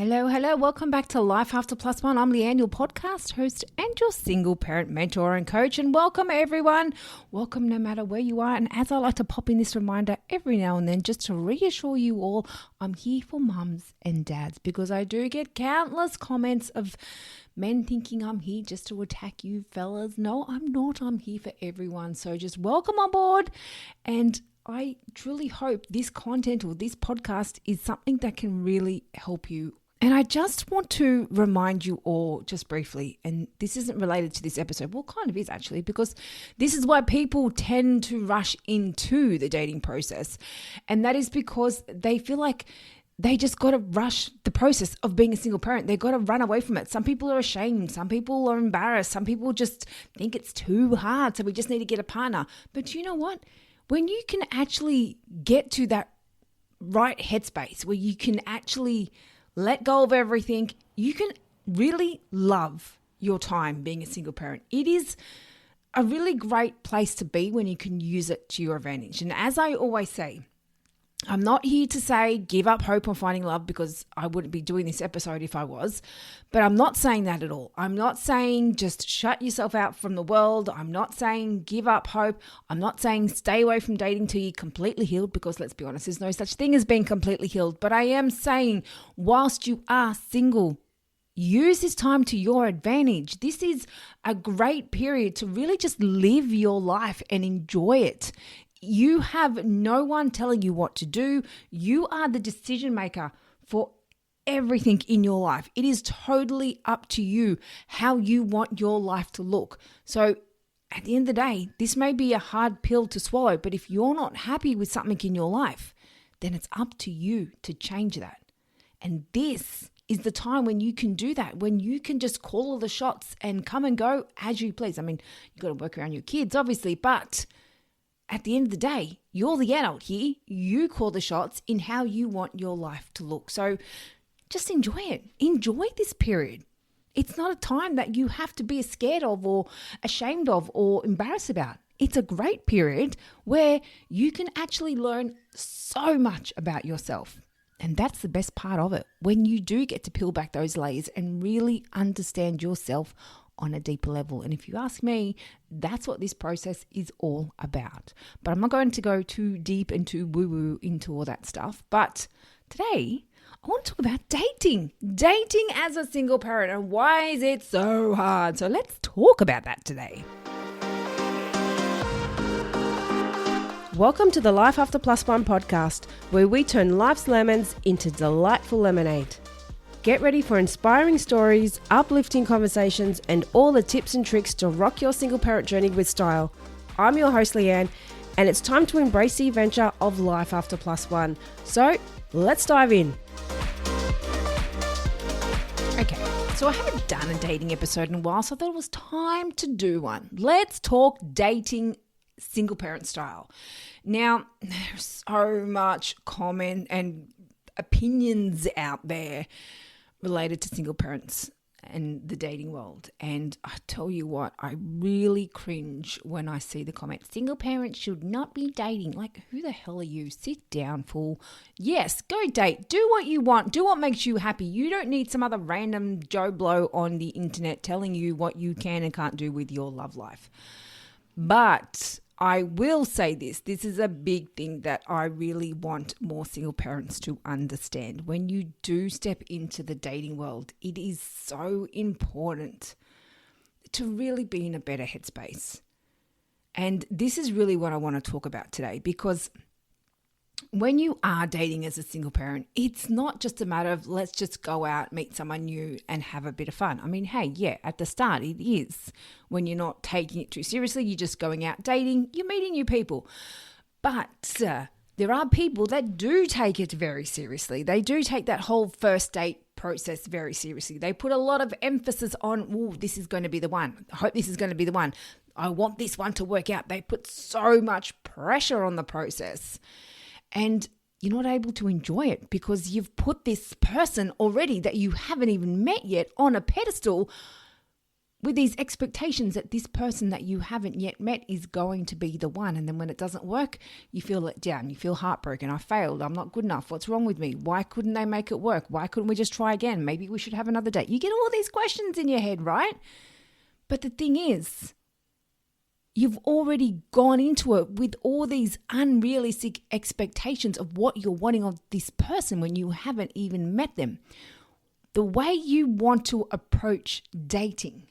Hello. Welcome back to Life After Plus One. I'm Leanne, your podcast host and your single parent mentor and coach. And welcome, everyone. Welcome no matter where you are. And as I like to pop in this reminder every now and then, just to reassure you all, I'm here for mums and dads because I do get countless comments of men thinking I'm here just to attack you fellas. No, I'm not. I'm here for everyone. So just welcome on board. And I truly hope this content or this podcast is something that can really help you. And I just want to remind you all just briefly, and this isn't related to this episode, well, kind of is actually, because this is why people tend to rush into the dating process. And that is because they feel like they just got to rush the process of being a single parent. They got to run away from it. Some people are ashamed. Some people are embarrassed. Some people just think it's too hard. So we just need to get a partner. But you know what? When you can actually get to that right headspace where you can actually let go of everything, you can really love your time being a single parent. It is a really great place to be when you can use it to your advantage. And as I always say, I'm not here to say give up hope on finding love because I wouldn't be doing this episode if I was, but I'm not saying that at all. I'm not saying just shut yourself out from the world. I'm not saying give up hope. I'm not saying stay away from dating till you're completely healed because let's be honest, there's no such thing as being completely healed. But I am saying whilst you are single, use this time to your advantage. This is a great period to really just live your life and enjoy it. You have no one telling you what to do. You are the decision maker for everything in your life. It is totally up to you how you want your life to look. So at the end of the day, this may be a hard pill to swallow, but if you're not happy with something in your life, then it's up to you to change that. And this is the time when you can do that, when you can just call all the shots and come and go as you please. I mean, you've got to work around your kids, obviously, but at the end of the day, you're the adult here. You call the shots in how you want your life to look. So just enjoy it. Enjoy this period. It's not a time that you have to be scared of or ashamed of or embarrassed about. It's a great period where you can actually learn so much about yourself. And that's the best part of it, when you do get to peel back those layers and really understand yourself on a deeper level. And if you ask me, that's what this process is all about. But I'm not going to go too deep and too woo-woo into all that stuff. But today, I want to talk about dating. Dating as a single parent and why is it so hard? So let's talk about that today. Welcome to the Life After Plus One podcast, where we turn life's lemons into delightful lemonade. Get ready for inspiring stories, uplifting conversations, and all the tips and tricks to rock your single parent journey with style. I'm your host, Leanne, and it's time to embrace the adventure of Life After Plus One. So let's dive in. Okay, so I haven't done a dating episode in a while, so I thought it was time to do one. Let's talk dating single parent style. Now, there's so much comment and opinions out there related to single parents and the dating world. And I tell you what, I really cringe when I see the comment, single parents should not be dating. Like, who the hell are you? Sit down, fool. Yes, go date. Do what you want. Do what makes you happy. You don't need some other random Joe Blow on the internet telling you what you can and can't do with your love life. But I will say this is a big thing that I really want more single parents to understand. When you do step into the dating world, it is so important to really be in a better headspace. And this is really what I want to talk about today, because when you are dating as a single parent, it's not just a matter of let's just go out, meet someone new and have a bit of fun. I mean, hey, yeah, at the start it is. When you're not taking it too seriously, you're just going out dating, you're meeting new people. But there are people that do take it very seriously. They do take that whole first date process very seriously. They put a lot of emphasis on, oh, this is going to be the one. I hope this is going to be the one. I want this one to work out. They put so much pressure on the process. And you're not able to enjoy it because you've put this person already that you haven't even met yet on a pedestal with these expectations that this person that you haven't yet met is going to be the one. And then when it doesn't work, you feel let down. You feel heartbroken. I failed. I'm not good enough. What's wrong with me? Why couldn't they make it work? Why couldn't we just try again? Maybe we should have another date. You get all these questions in your head, right? But the thing is, you've already gone into it with all these unrealistic expectations of what you're wanting of this person when you haven't even met them. The way you want to approach dating,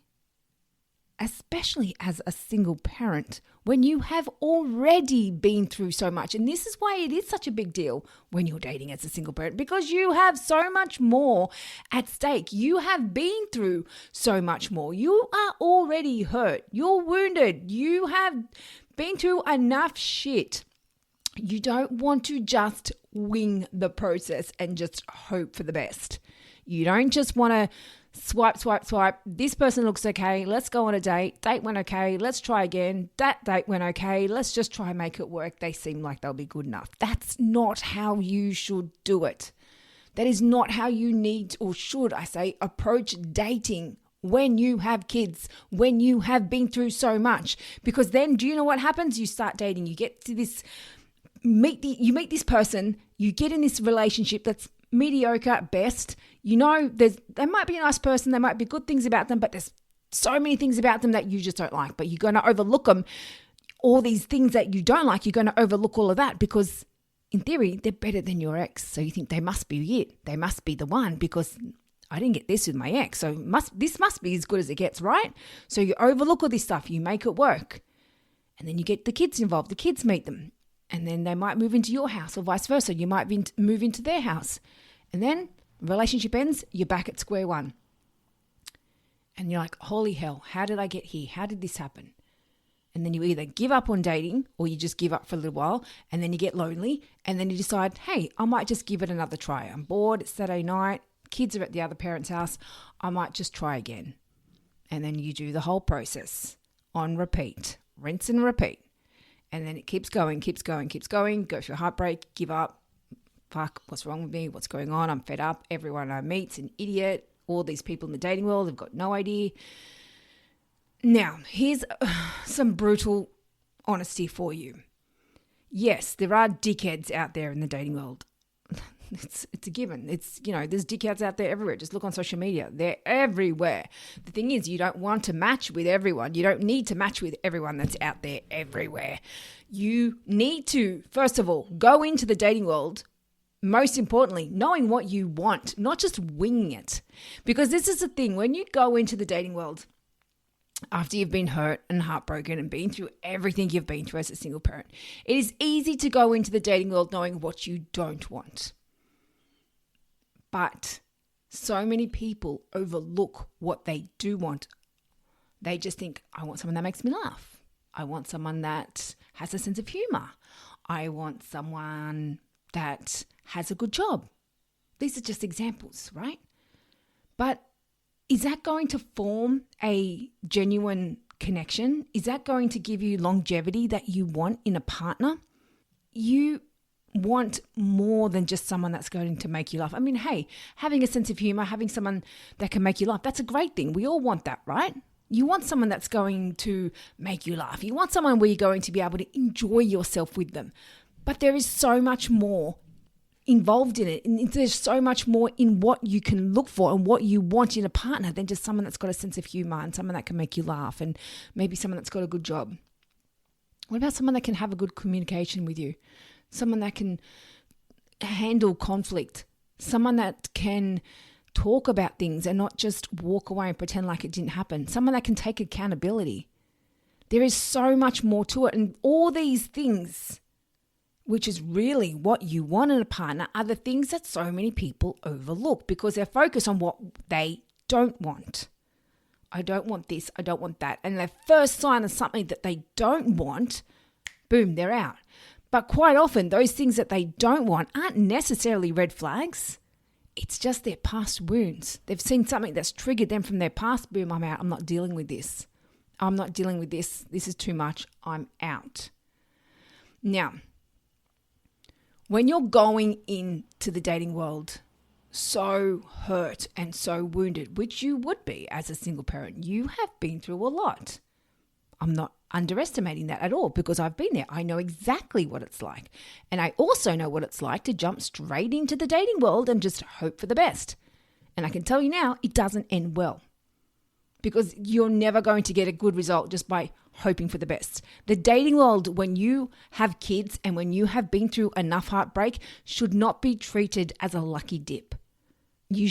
especially as a single parent, when you have already been through so much. And this is why it is such a big deal when you're dating as a single parent, because you have so much more at stake. You have been through so much more. You are already hurt. You're wounded. You have been through enough shit. You don't want to just wing the process and just hope for the best. You don't just want to swipe. This person looks okay. Let's go on a date. Date went okay. Let's try again. That date went okay. Let's just try and make it work. They seem like they'll be good enough. That's not how you should do it. That is not how you need, or should I say, approach dating when you have kids, when you have been through so much. Because then, do you know what happens? You start dating. You get to this, you meet this person. You get in this relationship that's mediocre at best. You know, they might be a nice person, there might be good things about them, but there's so many things about them that you just don't like, but you're going to overlook them. All these things that you don't like, you're going to overlook all of that because in theory, they're better than your ex. So you think they must be it. They must be the one because I didn't get this with my ex. So this must be as good as it gets, right? So you overlook all this stuff, you make it work. And then you get the kids involved, the kids meet them. And then they might move into your house or vice versa. You might move into their house. And then relationship ends, you're back at square one. And you're like, holy hell, how did I get here? How did this happen? And then you either give up on dating or you just give up for a little while and then you get lonely and then you decide, hey, I might just give it another try. I'm bored, it's Saturday night, kids are at the other parent's house, I might just try again. And then you do the whole process on repeat, rinse and repeat. And then it keeps going, go through a heartbreak, give up. Fuck, what's wrong with me? What's going on? I'm fed up. Everyone I meet's an idiot. All these people in the dating world have got no idea. Now, here's some brutal honesty for you. Yes, there are dickheads out there in the dating world. It's a given. There's dickheads out there everywhere. Just look on social media. They're everywhere. The thing is, you don't want to match with everyone. You don't need to match with everyone that's out there everywhere. You need to, first of all, go into the dating world, most importantly, knowing what you want, not just winging it. Because this is the thing, when you go into the dating world, after you've been hurt and heartbroken and been through everything you've been through as a single parent, it is easy to go into the dating world knowing what you don't want. But so many people overlook what they do want. They just think, I want someone that makes me laugh. I want someone that has a sense of humor. I want someone that has a good job. These are just examples, right? But is that going to form a genuine connection? Is that going to give you longevity that you want in a partner? You want more than just someone that's going to make you laugh. I mean, hey, having a sense of humor, having someone that can make you laugh, that's a great thing. We all want that, right? You want someone that's going to make you laugh. You want someone where you're going to be able to enjoy yourself with them. But there is so much more involved in it. And there's so much more in what you can look for and what you want in a partner than just someone that's got a sense of humor and someone that can make you laugh and maybe someone that's got a good job. What about someone that can have a good communication with you? Someone that can handle conflict, someone that can talk about things and not just walk away and pretend like it didn't happen, someone that can take accountability. There is so much more to it. And all these things, which is really what you want in a partner, are the things that so many people overlook because they're focused on what they don't want. I don't want this, I don't want that. And the first sign of something that they don't want, boom, they're out. But quite often, those things that they don't want aren't necessarily red flags. It's just their past wounds. They've seen something that's triggered them from their past. Boom, I'm out. I'm not dealing with this. I'm not dealing with this. This is too much. I'm out. Now, when you're going into the dating world, so hurt and so wounded, which you would be as a single parent. You have been through a lot. I'm not underestimating that at all because I've been there. I know exactly what it's like. And I also know what it's like to jump straight into the dating world and just hope for the best. And I can tell you now, it doesn't end well because you're never going to get a good result just by hoping for the best. The dating world, when you have kids and when you have been through enough heartbreak, should not be treated as a lucky dip. You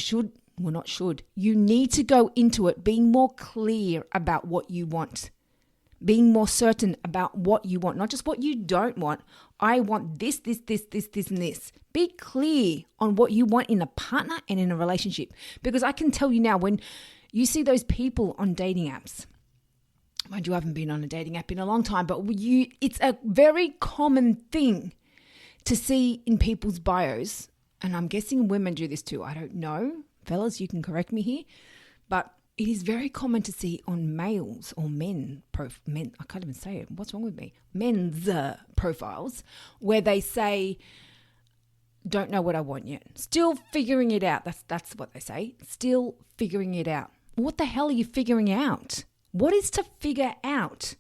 need to go into it being more clear about what you want. Being more certain about what you want, not just what you don't want. I want this, and this. Be clear on what you want in a partner and in a relationship. Because I can tell you now, when you see those people on dating apps, mind you, I haven't been on a dating app in a long time, but it's a very common thing to see in people's bios, and I'm guessing women do this too. I don't know. Fellas, you can correct me here, but it is very common to see on males or men, I can't even say it. What's wrong with me? Men's profiles where they say, don't know what I want yet. Still figuring it out. That's what they say. Still figuring it out. What the hell are you figuring out? What is to figure out?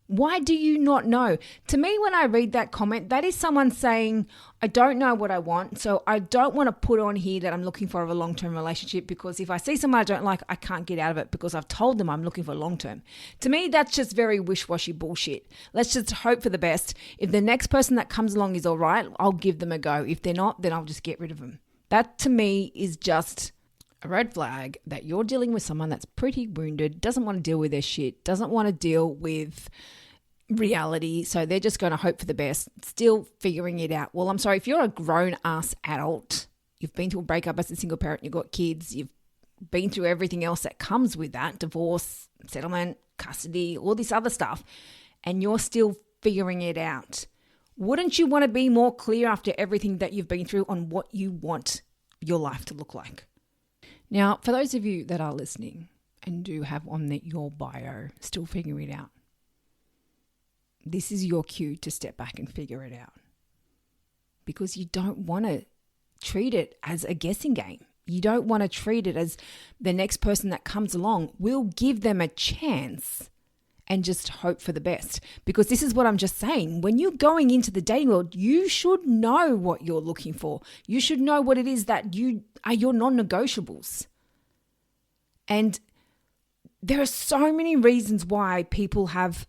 Why do you not know? To me, when I read that comment, that is someone saying, I don't know what I want, so I don't want to put on here that I'm looking for a long-term relationship because if I see someone I don't like, I can't get out of it because I've told them I'm looking for long-term. To me, that's just very wish-washy bullshit. Let's just hope for the best. If the next person that comes along is all right, I'll give them a go. If they're not, then I'll just get rid of them. That to me is just a red flag that you're dealing with someone that's pretty wounded, doesn't want to deal with their shit, doesn't want to deal with reality, so they're just going to hope for the best, still figuring it out. Well, I'm sorry, if you're a grown-ass adult, you've been through a breakup as a single parent, you've got kids, you've been through everything else that comes with that, divorce, settlement, custody, all this other stuff, and you're still figuring it out. Wouldn't you want to be more clear after everything that you've been through on what you want your life to look like? Now, for those of you that are listening and do have on your bio, still figuring it out, this is your cue to step back and figure it out because you don't want to treat it as a guessing game. You don't want to treat it as the next person that comes along. We'll give them a chance and just hope for the best because this is what I'm just saying. When you're going into the dating world, you should know what you're looking for. You should know what it is that are your non-negotiables. And there are so many reasons why people have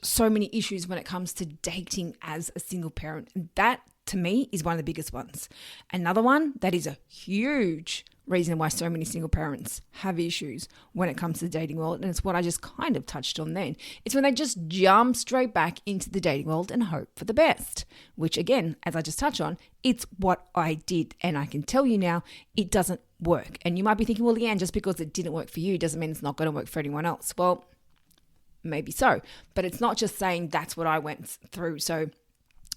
so many issues when it comes to dating as a single parent. And that, to me, is one of the biggest ones. Another one that is a huge reason why so many single parents have issues when it comes to the dating world, and it's what I just kind of touched on then. It's when they just jump straight back into the dating world and hope for the best, which again, as I just touched on, it's what I did. And I can tell you now, it doesn't work. And you might be thinking, well, Leanne, just because it didn't work for you doesn't mean it's not going to work for anyone else. Well, maybe so, but it's not just saying that's what I went through, so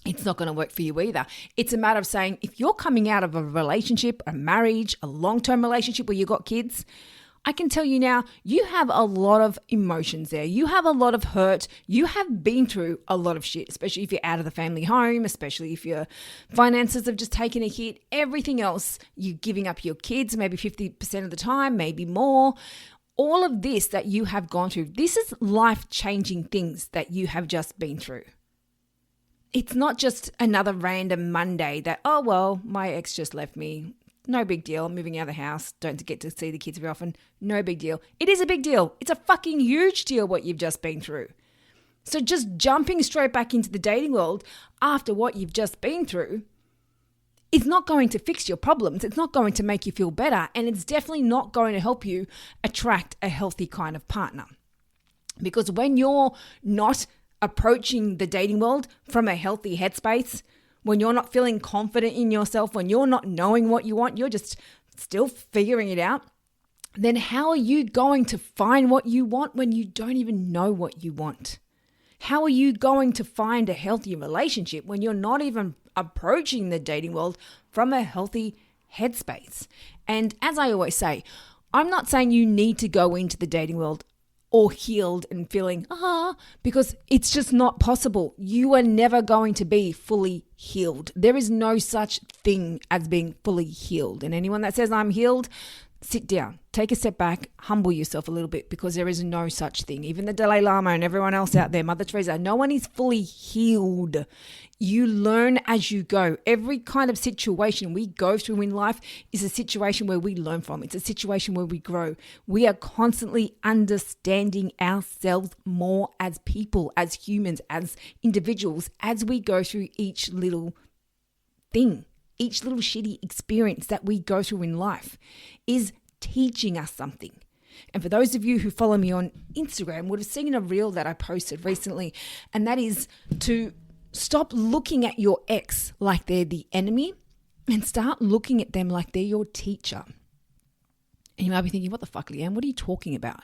it's not going to work for you either. It's a matter of saying if you're coming out of a relationship, a marriage, a long-term relationship where you got kids, I can tell you now, you have a lot of emotions there. You have a lot of hurt. You have been through a lot of shit, especially if you're out of the family home, especially if your finances have just taken a hit, everything else, you're giving up your kids maybe 50% of the time, maybe more. All of this that you have gone through, this is life-changing things that you have just been through. It's not just another random Monday that, oh, well, my ex just left me. No big deal. I'm moving out of the house. Don't get to see the kids very often. No big deal. It is a big deal. It's a fucking huge deal what you've just been through. So just jumping straight back into the dating world after what you've just been through, it's not going to fix your problems. It's not going to make you feel better. And it's definitely not going to help you attract a healthy kind of partner. Because when you're not approaching the dating world from a healthy headspace, when you're not feeling confident in yourself, when you're not knowing what you want, you're just still figuring it out, then how are you going to find what you want when you don't even know what you want? How are you going to find a healthy relationship when you're not even approaching the dating world from a healthy headspace? And as I always say, I'm not saying you need to go into the dating world or healed and feeling, because it's just not possible. You are never going to be fully healed. There is no such thing as being fully healed. And anyone that says I'm healed, sit down, take a step back, humble yourself a little bit, because there is no such thing. Even the Dalai Lama and everyone else out there, Mother Teresa, no one is fully healed. You learn as you go. Every kind of situation we go through in life is a situation where we learn from. It's a situation where we grow. We are constantly understanding ourselves more as people, as humans, as individuals, as we go through each little thing. Each little shitty experience that we go through in life is teaching us something. And for those of you who follow me on Instagram would have seen a reel that I posted recently, and that is to stop looking at your ex like they're the enemy and start looking at them like they're your teacher. And you might be thinking, what the fuck, Leanne? What are you talking about?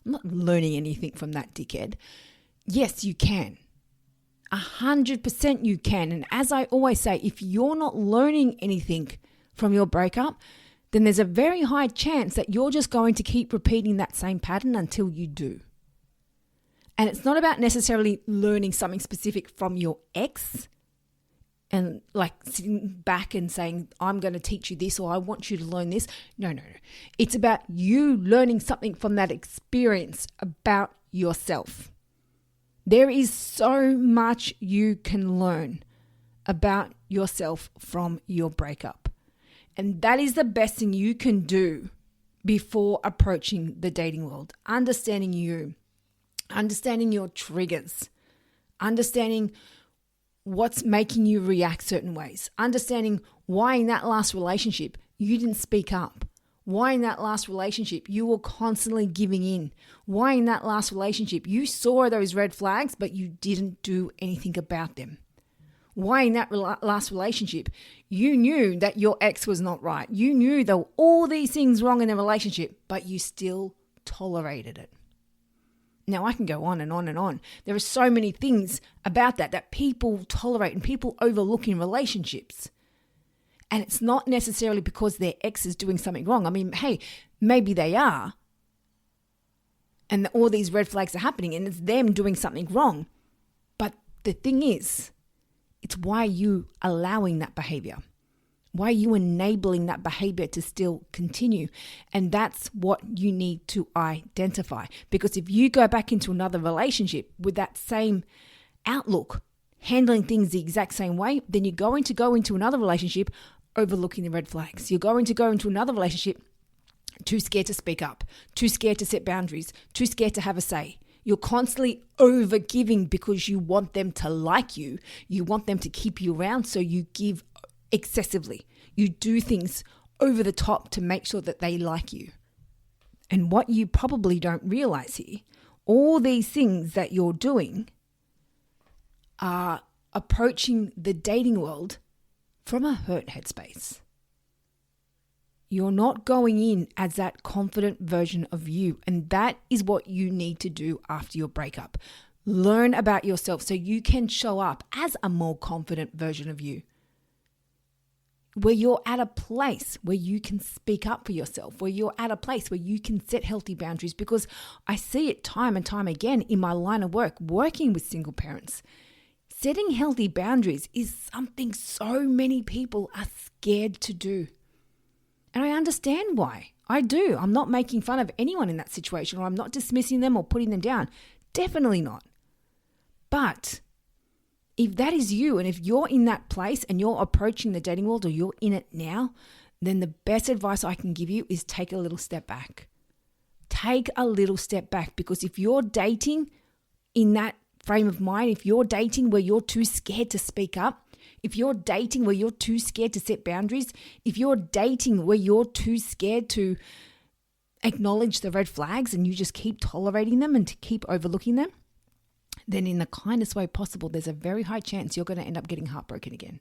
I'm not learning anything from that dickhead. Yes, you can. 100% you can. And as I always say, if you're not learning anything from your breakup, then there's a very high chance that you're just going to keep repeating that same pattern until you do. And it's not about necessarily learning something specific from your ex and like sitting back and saying, I'm going to teach you this, or I want you to learn this. No. It's about you learning something from that experience about yourself. There is so much you can learn about yourself from your breakup. And that is the best thing you can do before approaching the dating world. Understanding you, understanding your triggers, understanding what's making you react certain ways, understanding why in that last relationship you didn't speak up. Why in that last relationship you were constantly giving in? Why in that last relationship you saw those red flags but you didn't do anything about them? Why in that last relationship you knew that your ex was not right? You knew there were all these things wrong in the relationship, but you still tolerated it. Now I can go on and on and on. There are so many things about that people tolerate and people overlook in relationships. And it's not necessarily because their ex is doing something wrong. I mean, hey, maybe they are. And all these red flags are happening and it's them doing something wrong. But the thing is, it's why you allowing that behavior. Why are you enabling that behavior to still continue? And that's what you need to identify. Because if you go back into another relationship with that same outlook, handling things the exact same way, then you're going to go into another relationship overlooking the red flags. You're going to go into another relationship too scared to speak up, too scared to set boundaries, too scared to have a say. You're constantly overgiving because you want them to like you. You want them to keep you around, so you give excessively. You do things over the top to make sure that they like you. And what you probably don't realize here, all these things that you're doing are approaching the dating world from a hurt headspace. You're not going in as that confident version of you. And that is what you need to do after your breakup. Learn about yourself so you can show up as a more confident version of you. Where you're at a place where you can speak up for yourself, where you're at a place where you can set healthy boundaries. Because I see it time and time again in my line of work, working with single parents. Setting healthy boundaries is something so many people are scared to do. And I understand why. I do. I'm not making fun of anyone in that situation, or I'm not dismissing them or putting them down. Definitely not. But if that is you, and if you're in that place and you're approaching the dating world, or you're in it now, then the best advice I can give you is take a little step back. Take a little step back, because if you're dating in that frame of mind, if you're dating where you're too scared to speak up, if you're dating where you're too scared to set boundaries, if you're dating where you're too scared to acknowledge the red flags and you just keep tolerating them and to keep overlooking them, then in the kindest way possible, there's a very high chance you're going to end up getting heartbroken again.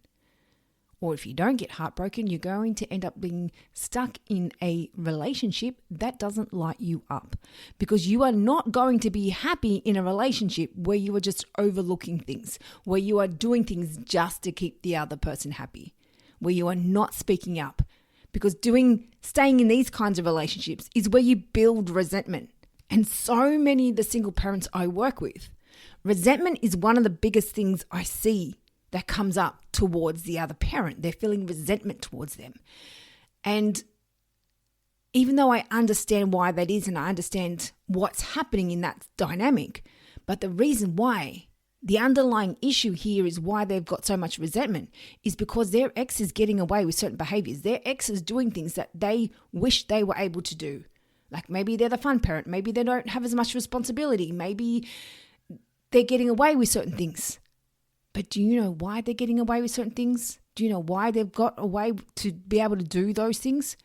Or if you don't get heartbroken, you're going to end up being stuck in a relationship that doesn't light you up, because you are not going to be happy in a relationship where you are just overlooking things, where you are doing things just to keep the other person happy, where you are not speaking up. Because staying in these kinds of relationships is where you build resentment. And so many of the single parents I work with, resentment is one of the biggest things I see that comes up towards the other parent. They're feeling resentment towards them. And even though I understand why that is and I understand what's happening in that dynamic, but the reason why, the underlying issue here is why they've got so much resentment is because their ex is getting away with certain behaviors. Their ex is doing things that they wish they were able to do. Like maybe they're the fun parent. Maybe they don't have as much responsibility. Maybe they're getting away with certain things. But do you know why they're getting away with certain things? Do you know why they've got away to be able to do those things?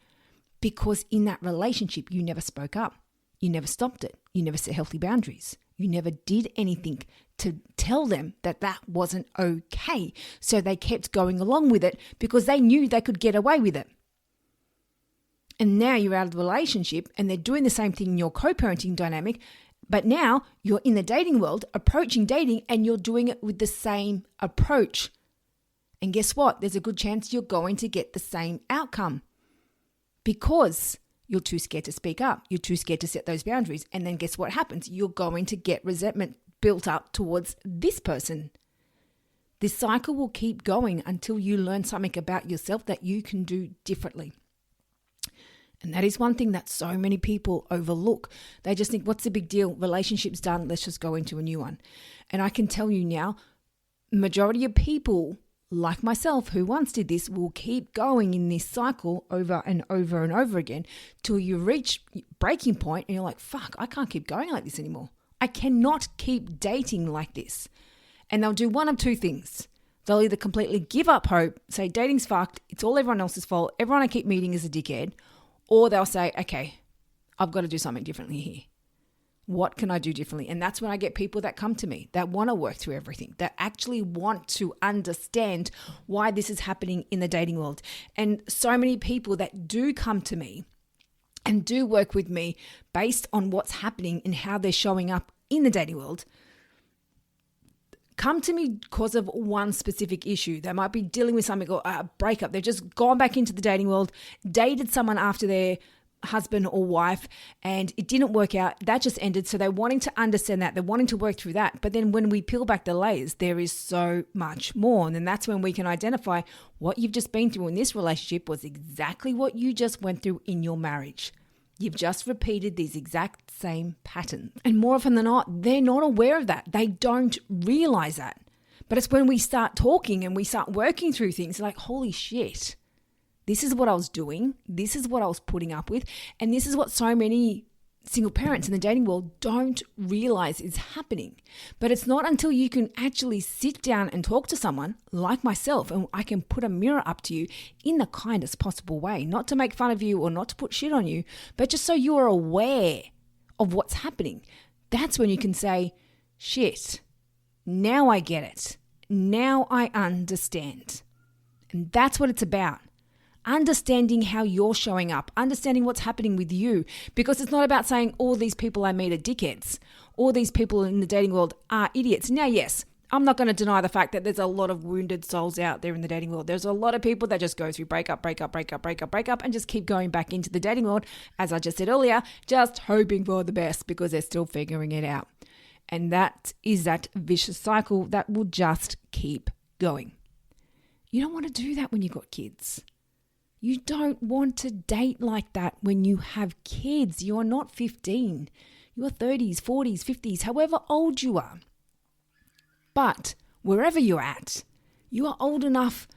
Because in that relationship, you never spoke up. You never stopped it. You never set healthy boundaries. You never did anything to tell them that that wasn't okay. So they kept going along with it because they knew they could get away with it. And now you're out of the relationship and they're doing the same thing in your co-parenting dynamic, but now you're in the dating world, approaching dating, and you're doing it with the same approach. And guess what? There's a good chance you're going to get the same outcome because you're too scared to speak up. You're too scared to set those boundaries. And then guess what happens? You're going to get resentment built up towards this person. This cycle will keep going until you learn something about yourself that you can do differently. And that is one thing that so many people overlook. They just think, what's the big deal? Relationship's done. Let's just go into a new one. And I can tell you now, majority of people like myself who once did this will keep going in this cycle over and over and over again till you reach breaking point and you're like, fuck, I can't keep going like this anymore. I cannot keep dating like this. And they'll do one of two things. They'll either completely give up hope, say dating's fucked, it's all everyone else's fault, everyone I keep meeting is a dickhead, or they'll say, okay, I've got to do something differently here. What can I do differently? And that's when I get people that come to me that want to work through everything, that actually want to understand why this is happening in the dating world. And so many people that do come to me and do work with me based on what's happening and how they're showing up in the dating world come to me because of one specific issue. They might be dealing with something or a breakup. They've just gone back into the dating world, dated someone after their husband or wife, and it didn't work out. That just ended. So they're wanting to understand that. They're wanting to work through that. But then when we peel back the layers, there is so much more. And then that's when we can identify what you've just been through in this relationship was exactly what you just went through in your marriage. You've just repeated these exact same patterns. And more often than not, they're not aware of that. They don't realize that. But it's when we start talking and we start working through things like, holy shit, this is what I was doing. This is what I was putting up with. And this is what so many single parents in the dating world don't realize is happening. But it's not until you can actually sit down and talk to someone like myself and I can put a mirror up to you in the kindest possible way, not to make fun of you or not to put shit on you, but just so you are aware of what's happening. That's when you can say, shit, now I get it. Now I understand. And that's what it's about. Understanding how you're showing up, understanding what's happening with you, because it's not about saying all these people I meet are dickheads, all these people in the dating world are idiots. Now, yes, I'm not going to deny the fact that there's a lot of wounded souls out there in the dating world. There's a lot of people that just go through breakup, and just keep going back into the dating world, as I just said earlier, just hoping for the best because they're still figuring it out. And that is that vicious cycle that will just keep going. You don't want to do that when you've got kids. You don't want to date like that when you have kids. You are not 15. You are 30s, 40s, 50s, however old you are. But wherever you're at, you are old enough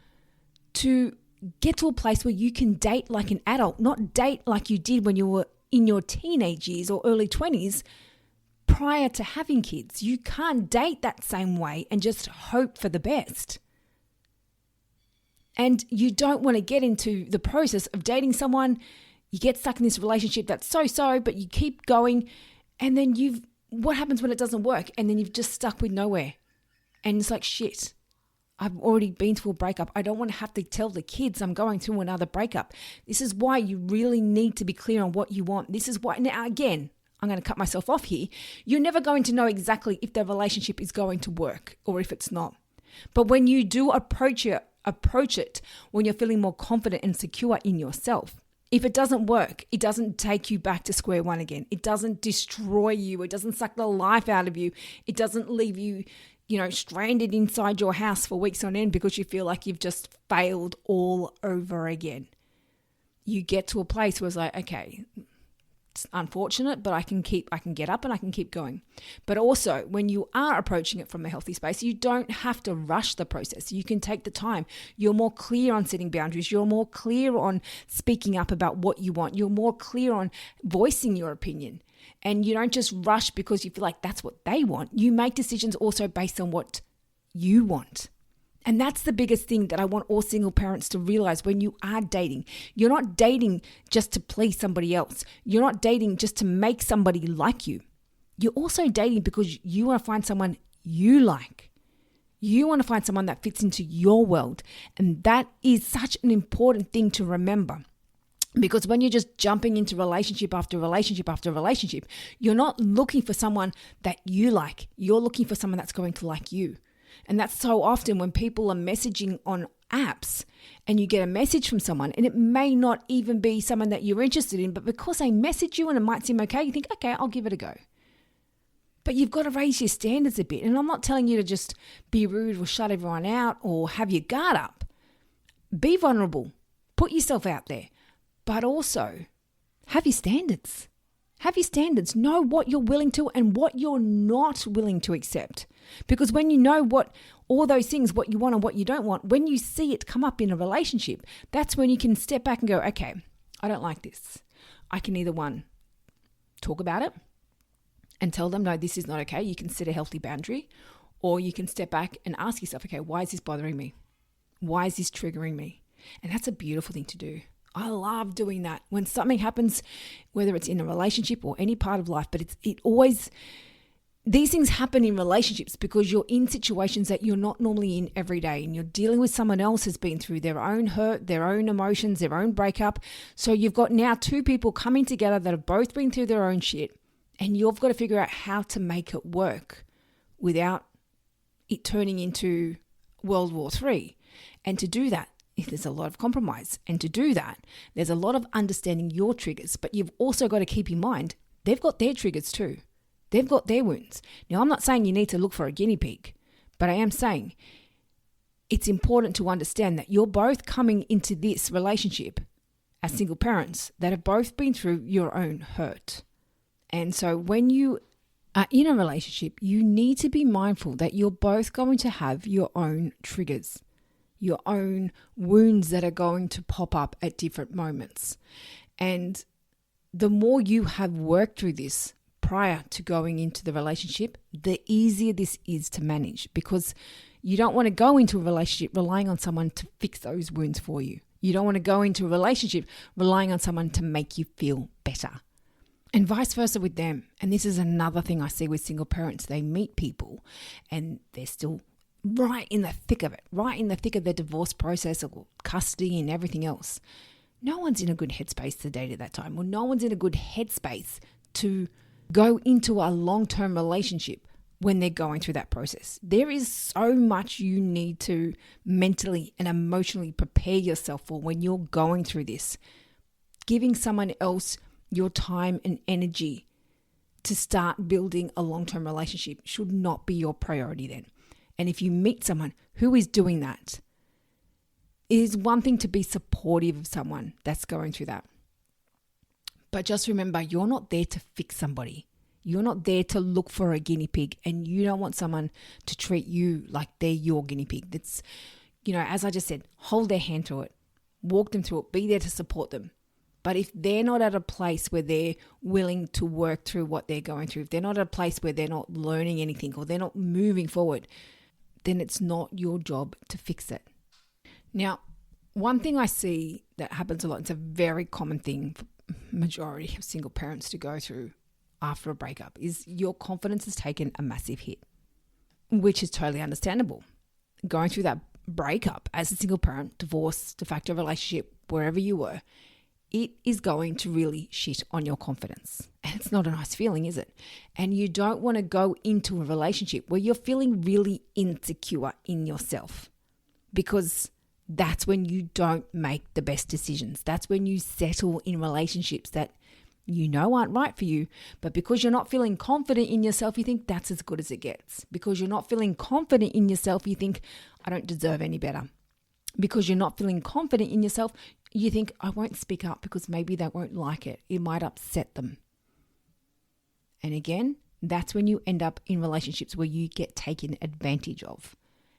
to get to a place where you can date like an adult, not date like you did when you were in your teenage years or early 20s prior to having kids. You can't date that same way and just hope for the best. And you don't want to get into the process of dating someone. You get stuck in this relationship that's so-so, but you keep going. And then what happens when it doesn't work? And then you've just stuck with nowhere. And it's like, shit, I've already been through a breakup. I don't want to have to tell the kids I'm going through another breakup. This is why you really need to be clear on what you want. This is why, now again, I'm going to cut myself off here. You're never going to know exactly if the relationship is going to work or if it's not. But when you do approach it when you're feeling more confident and secure in yourself, If it doesn't work, it doesn't take you back to square one again. It doesn't destroy you. It doesn't suck the life out of you. It doesn't leave you, stranded inside your house for weeks on end because you feel like you've just failed all over again. You get to a place where it's like, okay, it's unfortunate, but I can get up and I can keep going. But also, when you are approaching it from a healthy space, you don't have to rush the process. You can take the time. You're more clear on setting boundaries. You're more clear on speaking up about what you want. You're more clear on voicing your opinion. And you don't just rush because you feel like that's what they want. You make decisions also based on what you want. And that's the biggest thing that I want all single parents to realize when you are dating. You're not dating just to please somebody else. You're not dating just to make somebody like you. You're also dating because you want to find someone you like. You want to find someone that fits into your world. And that is such an important thing to remember. Because when you're just jumping into relationship after relationship after relationship, you're not looking for someone that you like. You're looking for someone that's going to like you. And that's so often when people are messaging on apps and you get a message from someone and it may not even be someone that you're interested in, but because they message you and it might seem okay, you think, okay, I'll give it a go. But you've got to raise your standards a bit. And I'm not telling you to just be rude or shut everyone out or have your guard up. Be vulnerable. Put yourself out there. But also have your standards. Have your standards. Know what you're willing to and what you're not willing to accept. Because when you know all those things, what you want and what you don't want, when you see it come up in a relationship, that's when you can step back and go, okay, I don't like this. I can either one, talk about it and tell them, no, this is not okay. You can set a healthy boundary, or you can step back and ask yourself, okay, why is this bothering me? Why is this triggering me? And that's a beautiful thing to do. I love doing that when something happens, whether it's in a relationship or any part of life, but these things happen in relationships because you're in situations that you're not normally in every day, and you're dealing with someone else who's been through their own hurt, their own emotions, their own breakup. So you've got now two people coming together that have both been through their own shit, and you've got to figure out how to make it work without it turning into World War III. And to do that, there's a lot of compromise. And to do that, there's a lot of understanding your triggers, but you've also got to keep in mind, they've got their triggers too. They've got their wounds. Now, I'm not saying you need to look for a guinea pig, but I am saying it's important to understand that you're both coming into this relationship as single parents that have both been through your own hurt. And so when you are in a relationship, you need to be mindful that you're both going to have your own triggers, your own wounds that are going to pop up at different moments. And the more you have worked through this prior to going into the relationship, the easier this is to manage, because you don't want to go into a relationship relying on someone to fix those wounds for you. You don't want to go into a relationship relying on someone to make you feel better. And vice versa with them. And this is another thing I see with single parents. They meet people and they're still right in the thick of it, right in the thick of their divorce process or custody and everything else. No one's in a good headspace to date at that time, or no one's in a good headspace to go into a long-term relationship when they're going through that process. There is so much you need to mentally and emotionally prepare yourself for when you're going through this. Giving someone else your time and energy to start building a long-term relationship should not be your priority then. And if you meet someone who is doing that, it is one thing to be supportive of someone that's going through that. But just remember, you're not there to fix somebody. You're not there to look for a guinea pig, and you don't want someone to treat you like they're your guinea pig. That's, as I just said, hold their hand through it, walk them through it, be there to support them. But if they're not at a place where they're willing to work through what they're going through, if they're not at a place where they're not learning anything or they're not moving forward, then it's not your job to fix it. Now, one thing I see that happens a lot, it's a very common thing for majority of single parents to go through after a breakup, is your confidence has taken a massive hit, which is totally understandable. Going through that breakup as a single parent, divorce, de facto relationship, wherever you were, it is going to really shit on your confidence. And it's not a nice feeling, is it? And you don't want to go into a relationship where you're feeling really insecure in yourself, because That's when you don't make the best decisions. That's when you settle in relationships that you know aren't right for you, but because you're not feeling confident in yourself, you think that's as good as it gets. Because you're not feeling confident in yourself, you think, I don't deserve any better. Because you're not feeling confident in yourself, you think, I won't speak up because maybe they won't like it. It might upset them. And again, that's when you end up in relationships where you get taken advantage of.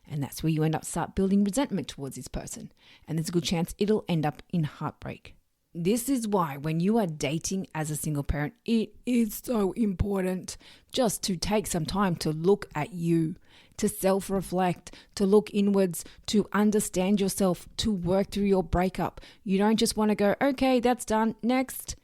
And that's where you end up start building resentment towards this person. And there's a good chance it'll end up in heartbreak. This is why when you are dating as a single parent, it is so important just to take some time to look at you, to self-reflect, to look inwards, to understand yourself, to work through your breakup. You don't just want to go, okay, that's done, next.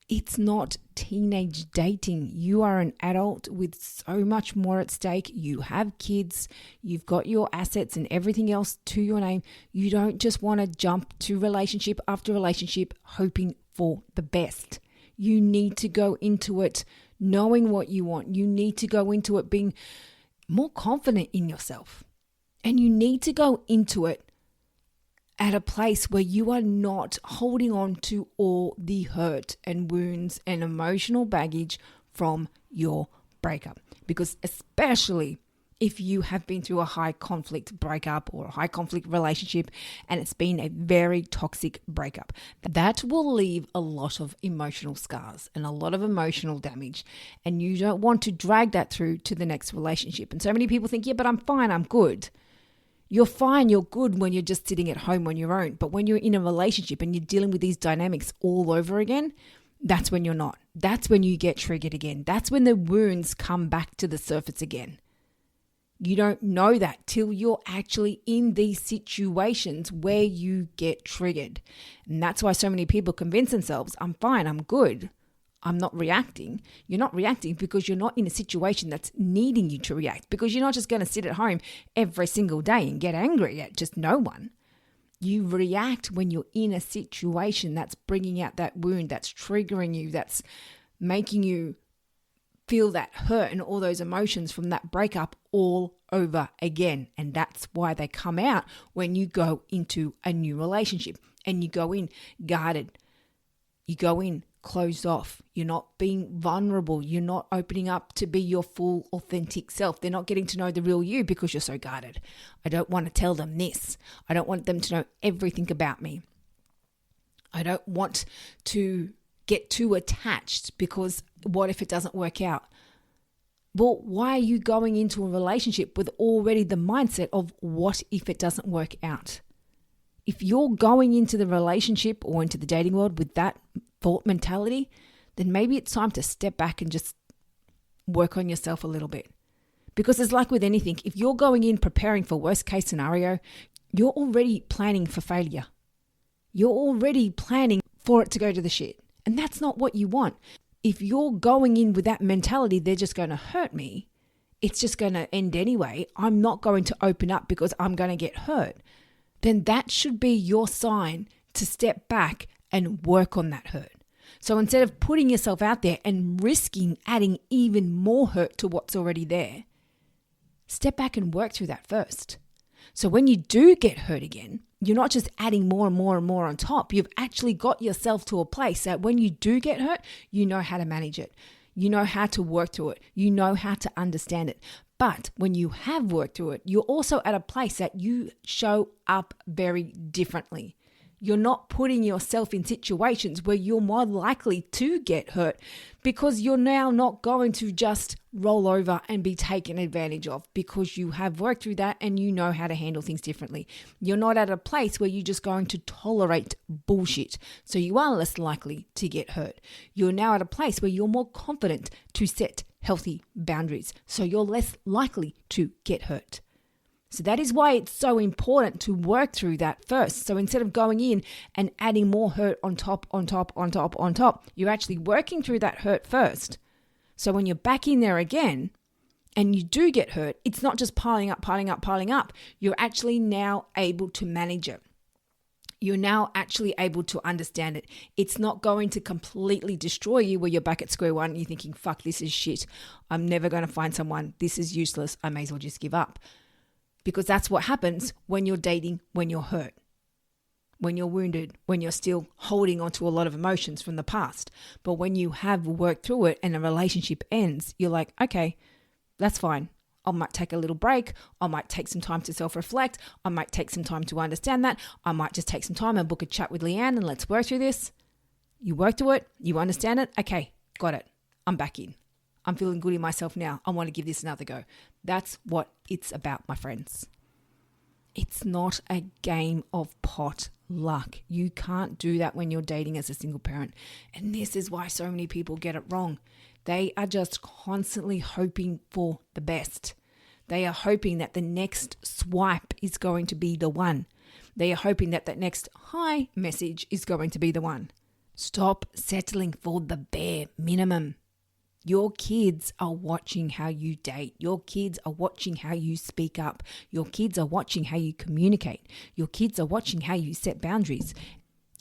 It's not teenage dating. You are an adult with so much more at stake. You have kids. You've got your assets and everything else to your name. You don't just want to jump to relationship after relationship hoping for the best. You need to go into it knowing what you want. You need to go into it being more confident in yourself. And you need to go into it at a place where you are not holding on to all the hurt and wounds and emotional baggage from your breakup. Because especially if you have been through a high conflict breakup or a high conflict relationship and it's been a very toxic breakup, that will leave a lot of emotional scars and a lot of emotional damage. And you don't want to drag that through to the next relationship. And so many people think, yeah, but I'm fine, I'm good. You're fine, you're good when you're just sitting at home on your own. But when you're in a relationship and you're dealing with these dynamics all over again, that's when you're not. That's when you get triggered again. That's when the wounds come back to the surface again. You don't know that till you're actually in these situations where you get triggered. And that's why so many people convince themselves, I'm fine, I'm good. I'm not reacting. You're not reacting because you're not in a situation that's needing you to react, because you're not just going to sit at home every single day and get angry at just no one. You react when you're in a situation that's bringing out that wound, that's triggering you, that's making you feel that hurt and all those emotions from that breakup all over again. And that's why they come out when you go into a new relationship and you go in guarded. You go in closed off. You're not being vulnerable. You're not opening up to be your full authentic self. They're not getting to know the real you because you're so guarded. I don't want to tell them this. I don't want them to know everything about me. I don't want to get too attached because what if it doesn't work out? Well, why are you going into a relationship with already the mindset of what if it doesn't work out? If you're going into the relationship or into the dating world with that thought mentality, then maybe it's time to step back and just work on yourself a little bit. Because it's like with anything, if you're going in preparing for worst case scenario, you're already planning for failure. You're already planning for it to go to the shit. And that's not what you want. If you're going in with that mentality, they're just going to hurt me, it's just going to end anyway, I'm not going to open up because I'm going to get hurt, then that should be your sign to step back and work on that hurt. So instead of putting yourself out there and risking adding even more hurt to what's already there, step back and work through that first. So when you do get hurt again, you're not just adding more and more and more on top. You've actually got yourself to a place that when you do get hurt, you know how to manage it. You know how to work through it. You know how to understand it. But when you have worked through it, you're also at a place that you show up very differently. You're not putting yourself in situations where you're more likely to get hurt because you're now not going to just roll over and be taken advantage of because you have worked through that and you know how to handle things differently. You're not at a place where you're just going to tolerate bullshit, so you are less likely to get hurt. You're now at a place where you're more confident to set healthy boundaries, so you're less likely to get hurt. So that is why it's so important to work through that first. So instead of going in and adding more hurt on top, you're actually working through that hurt first. So when you're back in there again and you do get hurt, it's not just piling up. You're actually now able to manage it. You're now actually able to understand it. It's not going to completely destroy you where you're back at square one and you're thinking, fuck, this is shit. I'm never going to find someone. This is useless. I may as well just give up. Because that's what happens when you're dating, when you're hurt, when you're wounded, when you're still holding on to a lot of emotions from the past. But when you have worked through it and a relationship ends, you're like, okay, that's fine. I might take a little break. I might take some time to self-reflect. I might take some time to understand that. I might just take some time and book a chat with Leanne and let's work through this. You work through it. You understand it. Okay, got it. I'm back in. I'm feeling good in myself now. I want to give this another go. That's what it's about, my friends. It's not a game of pot luck. You can't do that when you're dating as a single parent. And this is why so many people get it wrong. They are just constantly hoping for the best. They are hoping that the next swipe is going to be the one. They are hoping that next hi message is going to be the one. Stop settling for the bare minimum. Your kids are watching how you date. Your kids are watching how you speak up. Your kids are watching how you communicate. Your kids are watching how you set boundaries.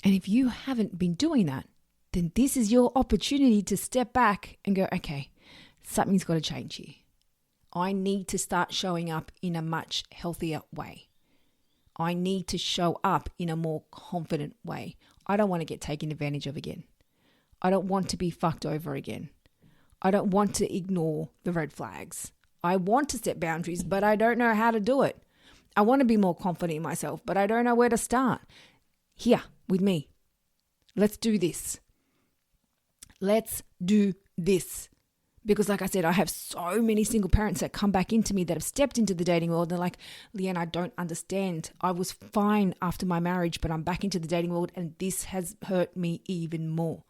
And if you haven't been doing that, then this is your opportunity to step back and go, okay, something's got to change here. I need to start showing up in a much healthier way. I need to show up in a more confident way. I don't want to get taken advantage of again. I don't want to be fucked over again. I don't want to ignore the red flags. I want to set boundaries, but I don't know how to do it. I want to be more confident in myself, but I don't know where to start. Here, with me. Let's do this. Let's do this. Because like I said, I have so many single parents that come back into me that have stepped into the dating world. They're like, Leanne, I don't understand. I was fine after my marriage, but I'm back into the dating world and this has hurt me even more.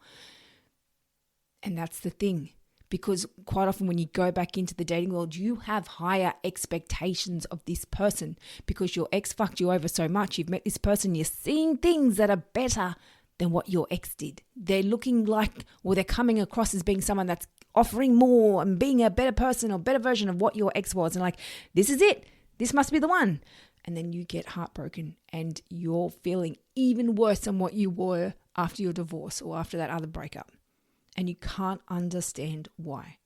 And that's the thing. Because quite often when you go back into the dating world, you have higher expectations of this person because your ex fucked you over so much. You've met this person, you're seeing things that are better than what your ex did. They're looking like, or they're coming across as being someone that's offering more and being a better person or better version of what your ex was. And like, this is it. This must be the one. And then you get heartbroken and you're feeling even worse than what you were after your divorce or after that other breakup. And you can't understand why.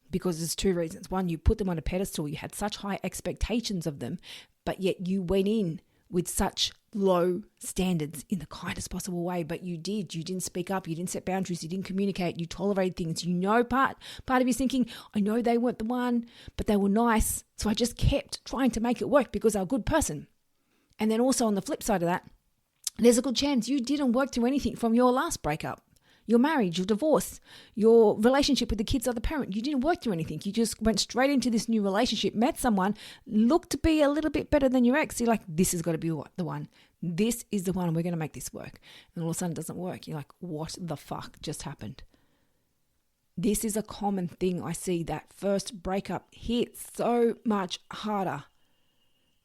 Because there's two reasons. One, you put them on a pedestal. You had such high expectations of them, but yet you went in with such low standards in the kindest possible way. But you didn't speak up. You didn't set boundaries. You didn't communicate. You tolerated things. You know, part of you's thinking, I know they weren't the one, but they were nice. So I just kept trying to make it work because I'm a good person. And then also on the flip side of that, there's a good chance you didn't work through anything from your last breakup. Your marriage, your divorce, your relationship with the kid's other parent. You didn't work through anything. You just went straight into this new relationship, met someone, looked to be a little bit better than your ex. You're like, this has got to be the one. This is the one. We're going to make this work. And all of a sudden it doesn't work. You're like, what the fuck just happened? This is a common thing I see. That first breakup hits so much harder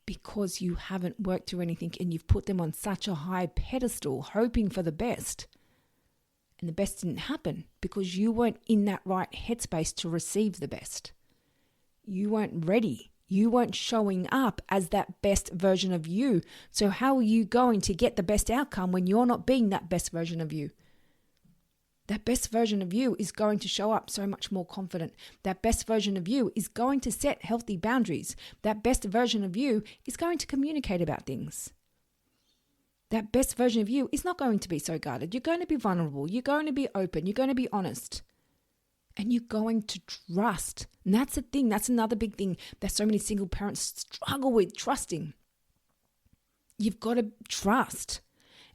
because you haven't worked through anything and you've put them on such a high pedestal, hoping for the best. And the best didn't happen because you weren't in that right headspace to receive the best. You weren't ready. You weren't showing up as that best version of you. So how are you going to get the best outcome when you're not being that best version of you? That best version of you is going to show up so much more confident. That best version of you is going to set healthy boundaries. That best version of you is going to communicate about things. That best version of you is not going to be so guarded. You're going to be vulnerable. You're going to be open. You're going to be honest. And you're going to trust. And that's the thing. That's another big thing that so many single parents struggle with, trusting. You've got to trust.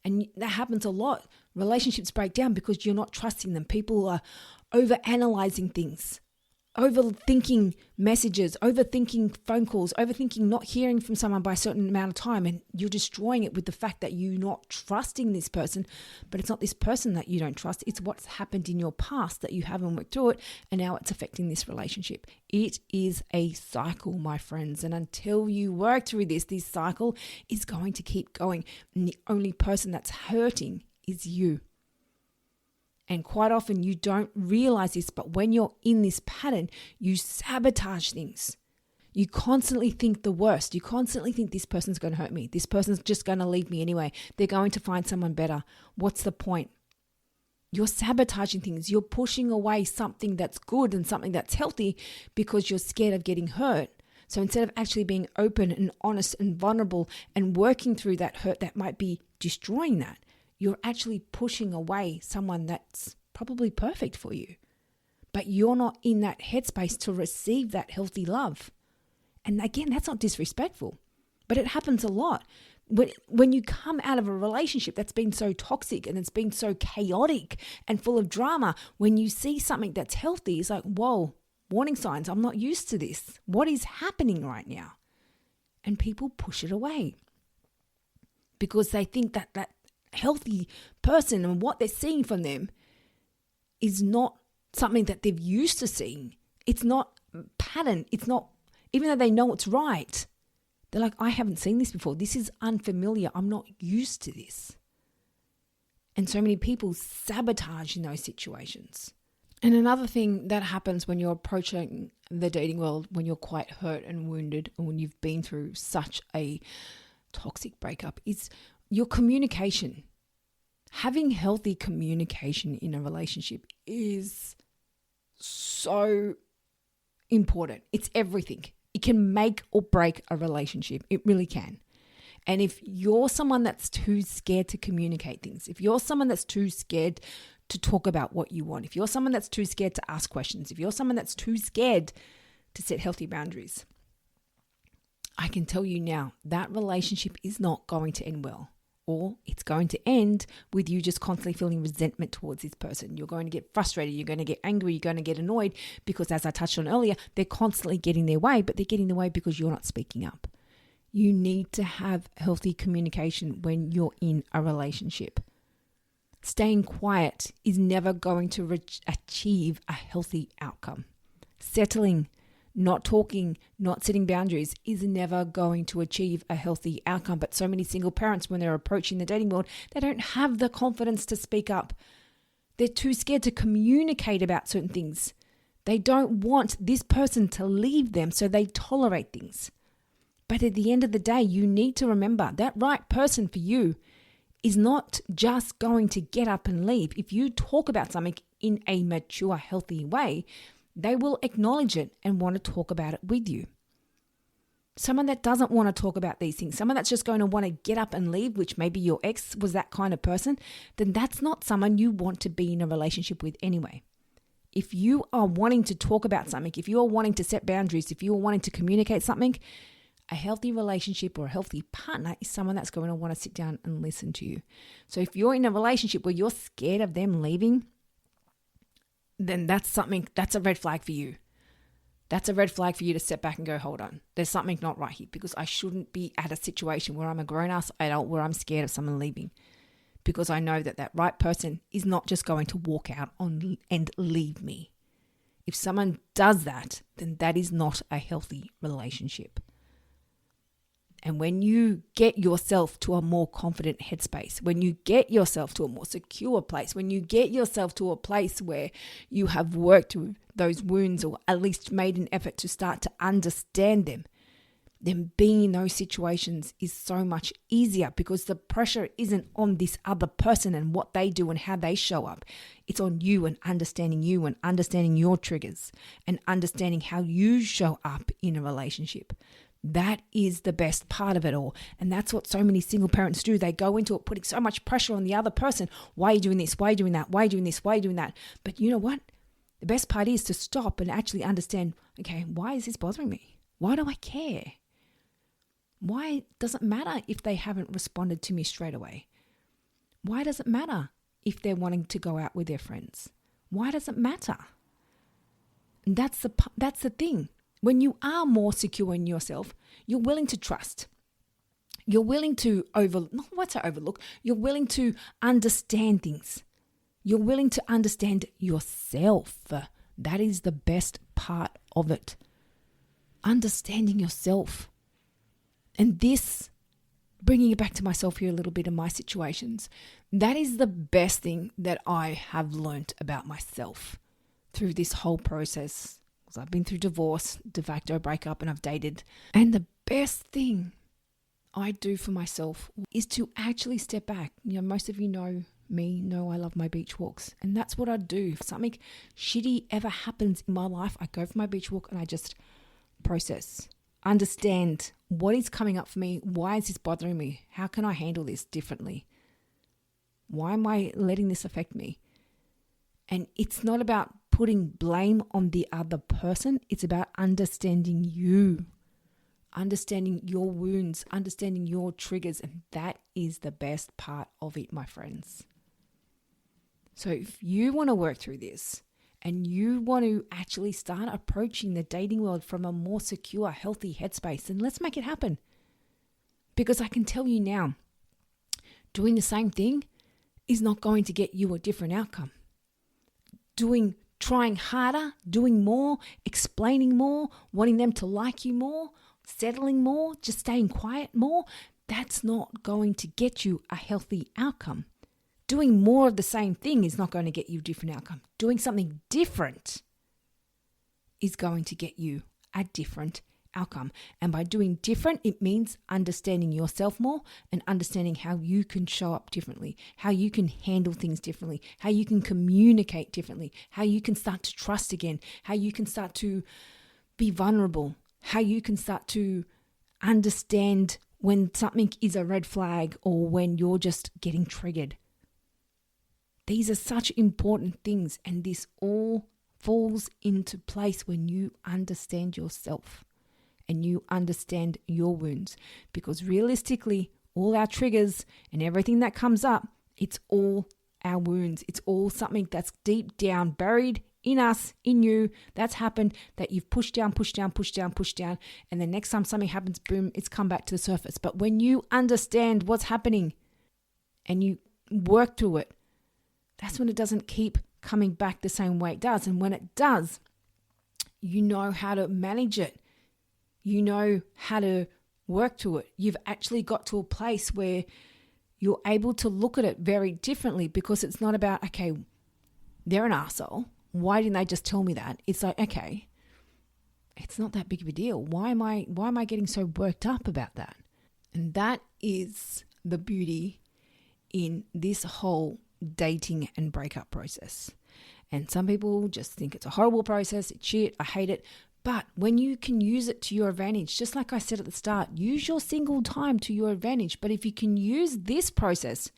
And that happens a lot. Relationships break down because you're not trusting them. People are overanalyzing things. Overthinking messages, overthinking phone calls, overthinking not hearing from someone by a certain amount of time, and you're destroying it with the fact that you're not trusting this person. But it's not this person that you don't trust, it's what's happened in your past that you haven't worked through it, and now it's affecting this relationship. It is a cycle, my friends, and until you work through this cycle is going to keep going, and the only person that's hurting is you. And quite often you don't realize this, but when you're in this pattern, you sabotage things. You constantly think the worst. You constantly think this person's going to hurt me. This person's just going to leave me anyway. They're going to find someone better. What's the point? You're sabotaging things. You're pushing away something that's good and something that's healthy because you're scared of getting hurt. So instead of actually being open and honest and vulnerable and working through that hurt that might be destroying that, you're actually pushing away someone that's probably perfect for you. But you're not in that headspace to receive that healthy love. And again, that's not disrespectful, but it happens a lot. When you come out of a relationship that's been so toxic and it's been so chaotic and full of drama, when you see something that's healthy, it's like, whoa, warning signs, I'm not used to this. What is happening right now? And people push it away because they think that that healthy person and what they're seeing from them is not something that they've used to seeing. It's not pattern. It's not, even though they know it's right, they're like, I haven't seen this before. This is unfamiliar. I'm not used to this. And so many people sabotage in those situations. And another thing that happens when you're approaching the dating world, when you're quite hurt and wounded, and when you've been through such a toxic breakup, is your communication. Having healthy communication in a relationship is so important. It's everything. It can make or break a relationship. It really can. And if you're someone that's too scared to communicate things, if you're someone that's too scared to talk about what you want, if you're someone that's too scared to ask questions, if you're someone that's too scared to set healthy boundaries, I can tell you now that relationship is not going to end well. Or it's going to end with you just constantly feeling resentment towards this person. You're going to get frustrated. You're going to get angry. You're going to get annoyed because, as I touched on earlier, they're constantly getting their way, but they're getting their way because you're not speaking up. You need to have healthy communication when you're in a relationship. Staying quiet is never going to achieve a healthy outcome. Settling, not talking, not setting boundaries is never going to achieve a healthy outcome. But so many single parents, when they're approaching the dating world, they don't have the confidence to speak up. They're too scared to communicate about certain things. They don't want this person to leave them, so they tolerate things. But at the end of the day, you need to remember that right person for you is not just going to get up and leave. If you talk about something in a mature, healthy way, they will acknowledge it and want to talk about it with you. Someone that doesn't want to talk about these things, someone that's just going to want to get up and leave, which maybe your ex was that kind of person, then that's not someone you want to be in a relationship with anyway. If you are wanting to talk about something, if you are wanting to set boundaries, if you are wanting to communicate something, a healthy relationship or a healthy partner is someone that's going to want to sit down and listen to you. So if you're in a relationship where you're scared of them leaving, then that's a red flag for you. That's a red flag for you to step back and go, hold on, there's something not right here, because I shouldn't be at a situation where I'm a grown-ass adult where I'm scared of someone leaving, because I know that that right person is not just going to walk out on and leave me. If someone does that, then that is not a healthy relationship. And when you get yourself to a more confident headspace, when you get yourself to a more secure place, when you get yourself to a place where you have worked through those wounds or at least made an effort to start to understand them, then being in those situations is so much easier, because the pressure isn't on this other person and what they do and how they show up. It's on you and understanding your triggers and understanding how you show up in a relationship. That is the best part of it all. And that's what so many single parents do. They go into it putting so much pressure on the other person. Why are you doing this? Why are you doing that? Why are you doing this? Why are you doing that? But you know what? The best part is to stop and actually understand, okay, why is this bothering me? Why do I care? Why does it matter if they haven't responded to me straight away? Why does it matter if they're wanting to go out with their friends? Why does it matter? And that's the thing. When you are more secure in yourself, you're willing to trust. You're willing to overlook. You're willing to understand things. You're willing to understand yourself. That is the best part of it. Understanding yourself. And this, bringing it back to myself here a little bit in my situations, that is the best thing that I have learned about myself through this whole process. I've been through divorce, de facto breakup, and I've dated. And the best thing I do for myself is to actually step back. Most of you know me, know I love my beach walks. And that's what I do. If something shitty ever happens in my life, I go for my beach walk and I just process. understand what is coming up for me. Why is this bothering me? How can I handle this differently? Why am I letting this affect me? And it's not about putting blame on the other person. It's about understanding you, understanding your wounds, understanding your triggers. And that is the best part of it, my friends. So if you want to work through this and you want to actually start approaching the dating world from a more secure, healthy headspace, then let's make it happen. Because I can tell you now, doing the same thing is not going to get you a different outcome. Trying harder, doing more, explaining more, wanting them to like you more, settling more, just staying quiet more, that's not going to get you a healthy outcome. Doing more of the same thing is not going to get you a different outcome. Doing something different is going to get you a different outcome. And by doing different, it means understanding yourself more and understanding how you can show up differently, how you can handle things differently, how you can communicate differently, how you can start to trust again, how you can start to be vulnerable, how you can start to understand when something is a red flag or when you're just getting triggered. These are such important things, and this all falls into place when you understand yourself and you understand your wounds. Because realistically, all our triggers and everything that comes up, it's all our wounds. It's all something that's deep down, buried in us, in you, that's happened, that you've pushed down. And the next time something happens, boom, it's come back to the surface. But when you understand what's happening and you work through it, that's when it doesn't keep coming back the same way it does. And when it does, you know how to manage it. You know how to work through it. You've actually got to a place where you're able to look at it very differently, because it's not about, okay, they're an arsehole. Why didn't they just tell me that? It's like, okay, it's not that big of a deal. Why am I getting so worked up about that? And that is the beauty in this whole dating and breakup process. And some people just think it's a horrible process. It's shit. I hate it. But when you can use it to your advantage, just like I said at the start, use your single time to your advantage. But if you can use this process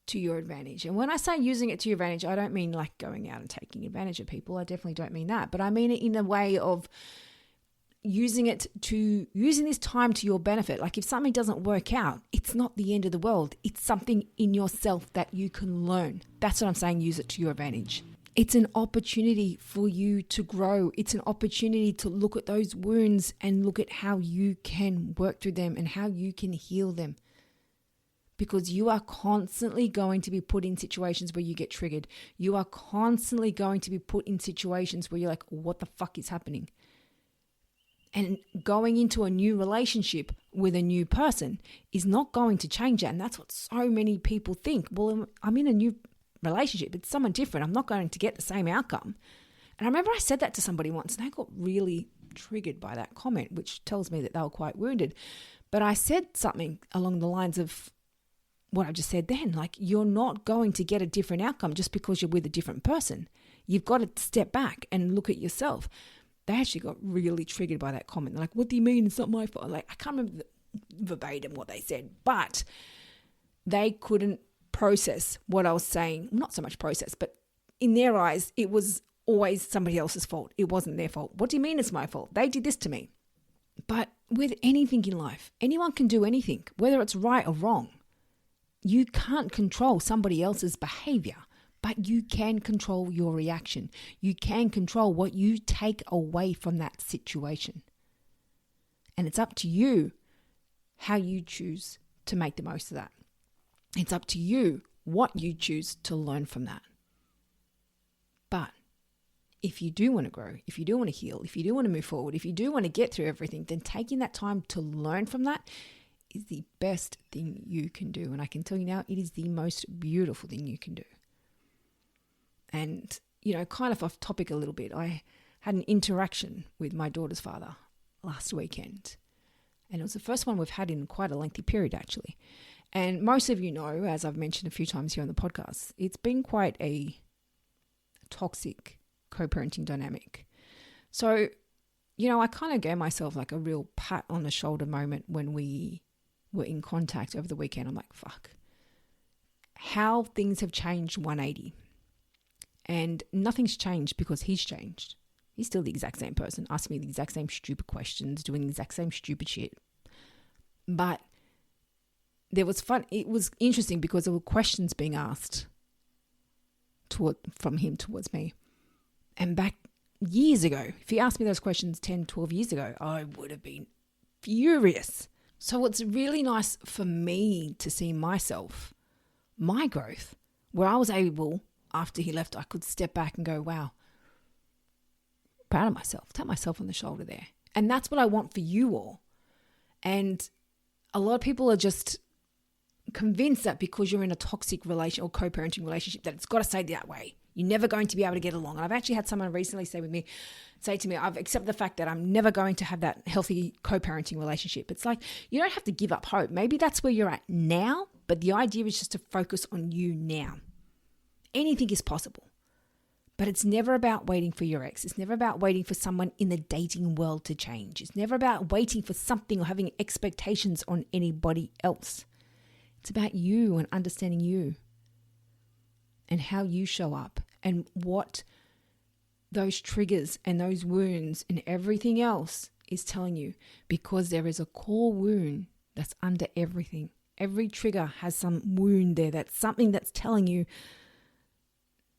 to your advantage, and when I say using it to your advantage, I don't mean like going out and taking advantage of people. I definitely don't mean that. But I mean it in a way of using this time to your benefit. Like if something doesn't work out, it's not the end of the world. It's something in yourself that you can learn. That's what I'm saying, use it to your advantage. It's an opportunity for you to grow. It's an opportunity to look at those wounds and look at how you can work through them and how you can heal them. Because you are constantly going to be put in situations where you get triggered. You are constantly going to be put in situations where you're like, what the fuck is happening? And going into a new relationship with a new person is not going to change that. And that's what so many people think. Well, I'm in a new relationship. It's someone different. I'm not going to get the same outcome. And I remember I said that to somebody once and they got really triggered by that comment, which tells me that they were quite wounded. But I said something along the lines of what I just said then. Like, you're not going to get a different outcome just because you're with a different person. You've got to step back and look at yourself. They actually got really triggered by that comment. They're like, what do you mean? It's not my fault. Like, I can't remember verbatim what they said, but they couldn't process what I was saying. Not so much process, but in their eyes, it was always somebody else's fault. It wasn't their fault. What do you mean it's my fault? They did this to me. But with anything in life, anyone can do anything, whether it's right or wrong. You can't control somebody else's behavior, but you can control your reaction. You can control what you take away from that situation. And it's up to you how you choose to make the most of that. It's up to you what you choose to learn from that. But if you do want to grow, if you do want to heal, if you do want to move forward, if you do want to get through everything, then taking that time to learn from that is the best thing you can do. And I can tell you now, it is the most beautiful thing you can do. And, kind of off topic a little bit, I had an interaction with my daughter's father last weekend. And it was the first one we've had in quite a lengthy period, actually. And most of you know, as I've mentioned a few times here on the podcast, it's been quite a toxic co-parenting dynamic. So I kind of gave myself like a real pat on the shoulder moment when we were in contact over the weekend. I'm like, fuck, how things have changed 180. And nothing's changed because he's changed. He's still the exact same person, asking me the exact same stupid questions, doing the exact same stupid shit. But there was fun. It was interesting because there were questions being asked from him towards me. And back years ago, if he asked me those questions 10, 12 years ago, I would have been furious. So it's really nice for me to see myself, my growth, where I was able, after he left, I could step back and go, wow, proud of myself, tap myself on the shoulder there. And that's what I want for you all. And a lot of people are just convinced that because you're in a toxic relation or co-parenting relationship that it's got to stay that way. You're never going to be able to get along. And I've actually had someone recently say to me, I've accepted the fact that I'm never going to have that healthy co-parenting relationship. It's like, you don't have to give up hope. Maybe that's where you're at now, but the idea is just to focus on you now. Anything is possible. But it's never about waiting for your ex. It's never about waiting for someone in the dating world to change. It's never about waiting for something or having expectations on anybody else. It's about you and understanding you and how you show up and what those triggers and those wounds and everything else is telling you, because there is a core wound that's under everything. Every trigger has some wound there. That's something that's telling you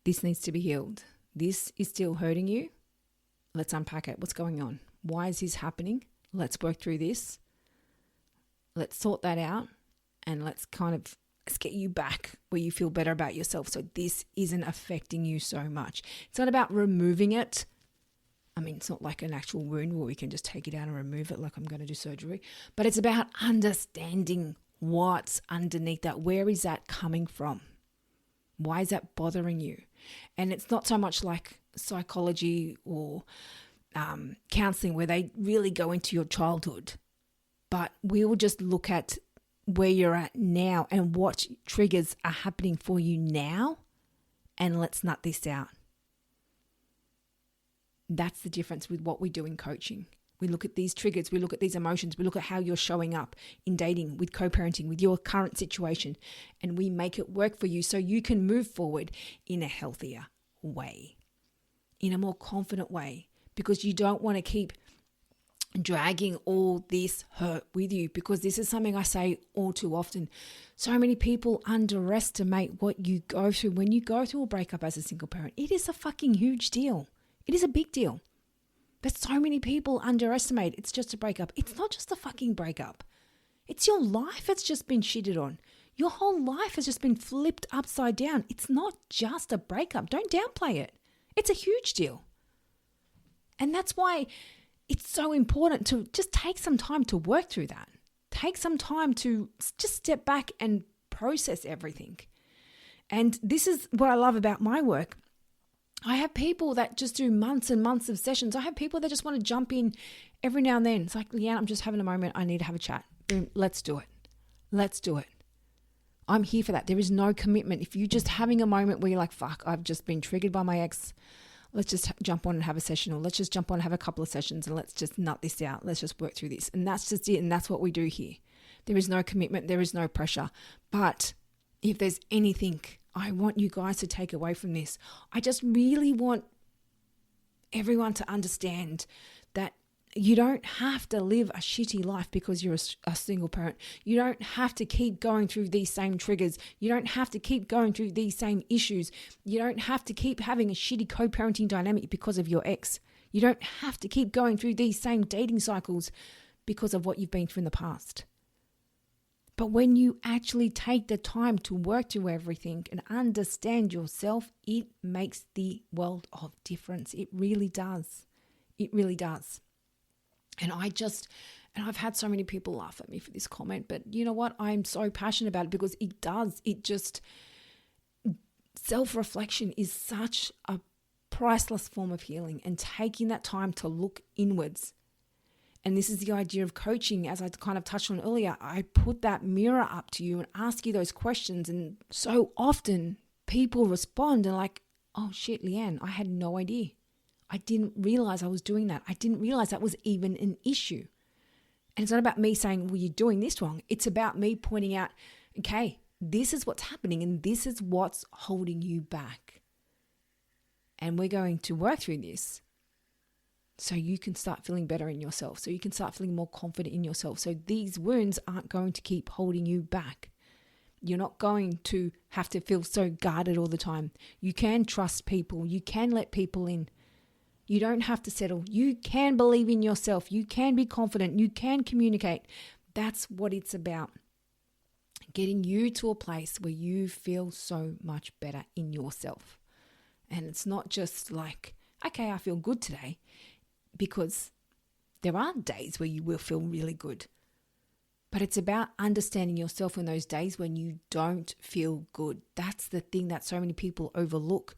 this needs to be healed. This is still hurting you. Let's unpack it. What's going on? Why is this happening? Let's work through this. Let's sort that out. And let's get you back where you feel better about yourself. So this isn't affecting you so much. It's not about removing it. I mean, it's not like an actual wound where we can just take it out and remove it like I'm going to do surgery. But it's about understanding what's underneath that. Where is that coming from? Why is that bothering you? And it's not so much like psychology or counseling where they really go into your childhood. But we will just look at where you're at now and what triggers are happening for you now, and let's nut this out. That's the difference with what we do in coaching. We look at these triggers, we look at these emotions, we look at how you're showing up in dating, with co-parenting, with your current situation, and we make it work for you so you can move forward in a healthier way, in a more confident way, because you don't want to keep dragging all this hurt with you, because this is something I say all too often. So many people underestimate what you go through when you go through a breakup as a single parent. It is a fucking huge deal. It is a big deal. But so many people underestimate it's just a breakup. It's not just a fucking breakup. It's your life that's just been shitted on. Your whole life has just been flipped upside down. It's not just a breakup. Don't downplay it. It's a huge deal. And that's why it's so important to just take some time to work through that. Take some time to just step back and process everything. And this is what I love about my work. I have people that just do months and months of sessions. I have people that just want to jump in every now and then. It's like, Leanne, I'm just having a moment. I need to have a chat. Boom, let's do it. Let's do it. I'm here for that. There is no commitment. If you're just having a moment where you're like, fuck, I've just been triggered by my ex, let's just jump on and have a session, or let's just jump on and have a couple of sessions and let's just nut this out. Let's just work through this. And that's just it. And that's what we do here. There is no commitment. There is no pressure. But if there's anything I want you guys to take away from this, I just really want everyone to understand that you don't have to live a shitty life because you're a single parent. You don't have to keep going through these same triggers. You don't have to keep going through these same issues. You don't have to keep having a shitty co-parenting dynamic because of your ex. You don't have to keep going through these same dating cycles because of what you've been through in the past. But when you actually take the time to work through everything and understand yourself, it makes the world of difference. It really does. It really does. And I've had so many people laugh at me for this comment, but you know what? I'm so passionate about it because it does. Self-reflection is such a priceless form of healing, and taking that time to look inwards. And this is the idea of coaching, as I kind of touched on earlier. I put that mirror up to you and ask you those questions. And so often people respond and like, oh shit, Leanne, I had no idea. I didn't realize I was doing that. I didn't realize that was even an issue. And it's not about me saying, well, you're doing this wrong. It's about me pointing out, okay, this is what's happening and this is what's holding you back. And we're going to work through this so you can start feeling better in yourself, so you can start feeling more confident in yourself. So these wounds aren't going to keep holding you back. You're not going to have to feel so guarded all the time. You can trust people. You can let people in. You don't have to settle. You can believe in yourself. You can be confident. You can communicate. That's what it's about. Getting you to a place where you feel so much better in yourself. And it's not just like, okay, I feel good today, because there are days where you will feel really good. But it's about understanding yourself in those days when you don't feel good. That's the thing that so many people overlook.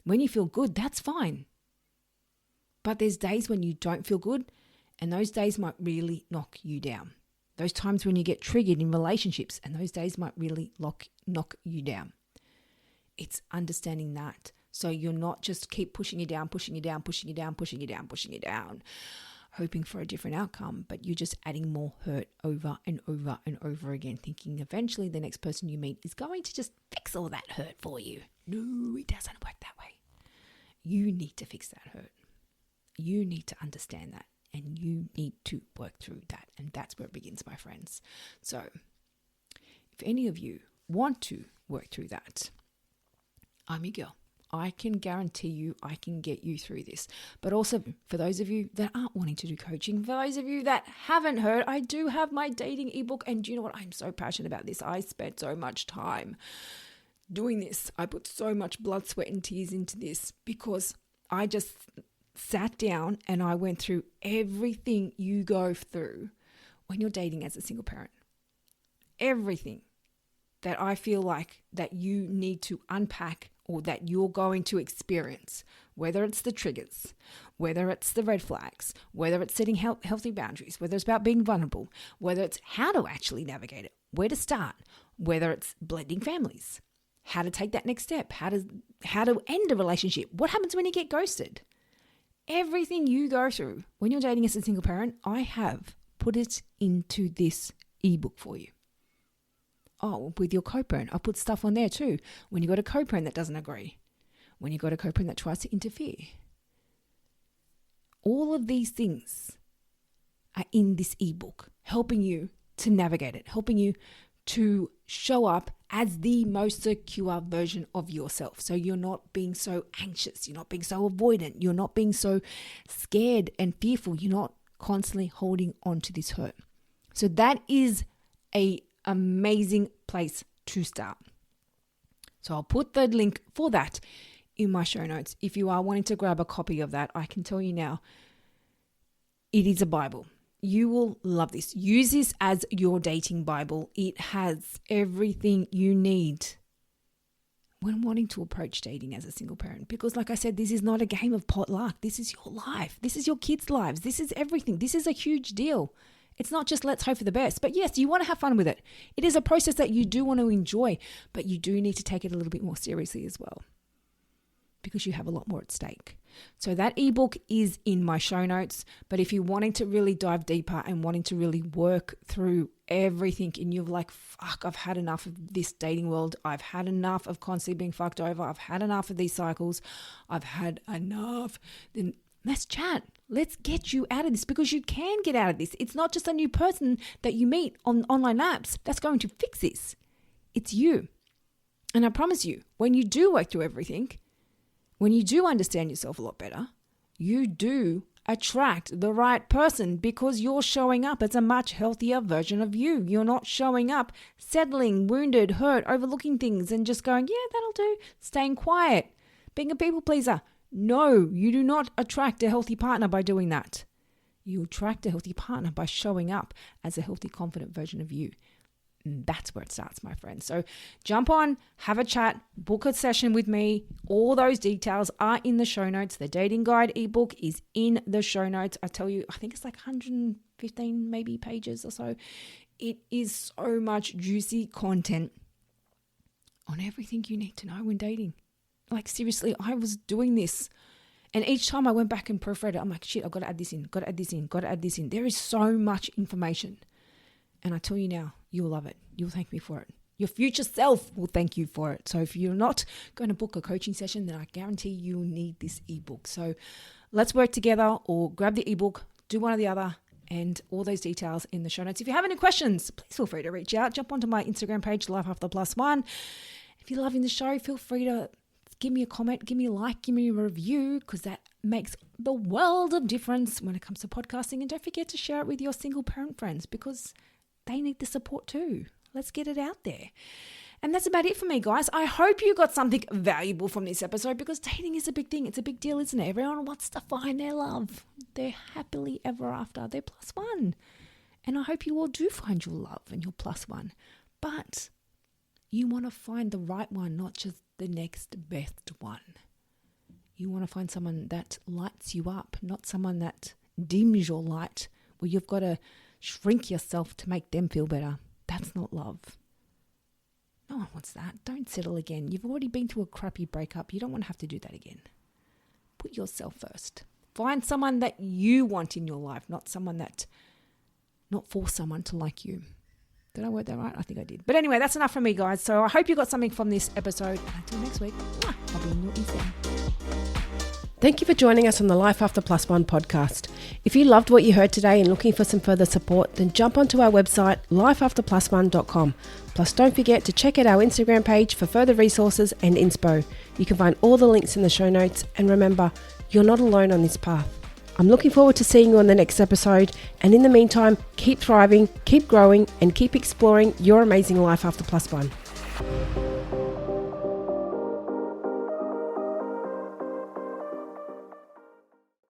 When you feel good, that's fine. But there's days when you don't feel good, and those days might really knock you down. Those times when you get triggered in relationships, and those days might really knock you down. It's understanding that. So you're not just keep pushing you down, hoping for a different outcome, but you're just adding more hurt over and over and over again, thinking eventually the next person you meet is going to just fix all that hurt for you. No, it doesn't work that way. You need to fix that hurt. You need to understand that, and you need to work through that. And that's where it begins, my friends. So if any of you want to work through that, I'm your girl. I can guarantee you I can get you through this. But also for those of you that aren't wanting to do coaching, for those of you that haven't heard, I do have my dating ebook. And do you know what? I'm so passionate about this. I spent so much time doing this. I put so much blood, sweat, and tears into this because I just sat down and I went through everything you go through when you're dating as a single parent. Everything that I feel like that you need to unpack or that you're going to experience, whether it's the triggers, whether it's the red flags, whether it's setting healthy boundaries, whether it's about being vulnerable, whether it's how to actually navigate it, where to start, whether it's blending families, how to take that next step, how to end a relationship, what happens when you get ghosted. Everything you go through when you're dating as a single parent, I have put it into this ebook for you. Oh, with your co-parent, I put stuff on there too. When you got a co-parent that doesn't agree, when you got a co-parent that tries to interfere. All of these things are in this ebook, helping you to navigate it, helping you to show up as the most secure version of yourself. So you're not being so anxious, you're not being so avoidant, you're not being so scared and fearful, you're not constantly holding on to this hurt. So that is an amazing place to start. So I'll put the link for that in my show notes. If you are wanting to grab a copy of that, I can tell you now, it is a Bible. You will love this. Use this as your dating Bible. It has everything you need when wanting to approach dating as a single parent. Because like I said, this is not a game of potluck. This is your life. This is your kids' lives. This is everything. This is a huge deal. It's not just let's hope for the best. But yes, you want to have fun with it. It is a process that you do want to enjoy, but you do need to take it a little bit more seriously as well, because you have a lot more at stake. So that ebook is in my show notes. But if you're wanting to really dive deeper and wanting to really work through everything and you're like, fuck, I've had enough of this dating world. I've had enough of constantly being fucked over. I've had enough of these cycles. I've had enough. Then let's chat. Let's get you out of this, because you can get out of this. It's not just a new person that you meet on online apps that's going to fix this. It's you. And I promise you, when you do work through everything, when you do understand yourself a lot better, you do attract the right person, because you're showing up as a much healthier version of you. You're not showing up settling, wounded, hurt, overlooking things and just going, yeah, that'll do, staying quiet, being a people pleaser. No, you do not attract a healthy partner by doing that. You attract a healthy partner by showing up as a healthy, confident version of you. And that's where it starts, my friends. So jump on, have a chat, book a session with me. All those details are in the show notes. The dating guide ebook is in the show notes. I tell you, I think it's like 115 maybe pages or so. It is so much juicy content on everything you need to know when dating. Like seriously, I was doing this And each time I went back and proofread it, I'm like, shit, I've got to add this in, got to add this in, got to add this in. There is so much information. And I tell you now, you'll love it. You'll thank me for it. Your future self will thank you for it. So if you're not going to book a coaching session, then I guarantee you'll need this ebook. So let's work together, or grab the ebook, do one or the other, and all those details in the show notes. If you have any questions, please feel free to reach out. Jump onto my Instagram page, Life After Plus One. If you're loving the show, feel free to give me a comment, give me a like, give me a review, because that makes the world of difference when it comes to podcasting. And don't forget to share it with your single parent friends, because they need the support too. Let's get it out there. And that's about it for me, guys. I hope you got something valuable from this episode, because dating is a big thing. It's a big deal, isn't it? Everyone wants to find their love. They're happily ever after. They're plus one. And I hope you all do find your love and your plus one. But you want to find the right one, not just the next best one. You want to find someone that lights you up, not someone that dims your light, where you've got to shrink yourself to make them feel better. That's not love. No one wants that. Don't settle again. You've already been through a crappy breakup. You don't want to have to do that again. Put yourself first. Find someone that you want in your life, not force someone to like you. Did I word that right? I think I did. But anyway, that's enough from me, guys. So I hope you got something from this episode. And until next week, I'll be in your ear. Thank you for joining us on the Life After Plus One podcast. If you loved what you heard today and looking for some further support, then jump onto our website, lifeafterplusone.com. Plus, don't forget to check out our Instagram page for further resources and inspo. You can find all the links in the show notes. And remember, you're not alone on this path. I'm looking forward to seeing you on the next episode. And in the meantime, keep thriving, keep growing, and keep exploring your amazing life after plus one.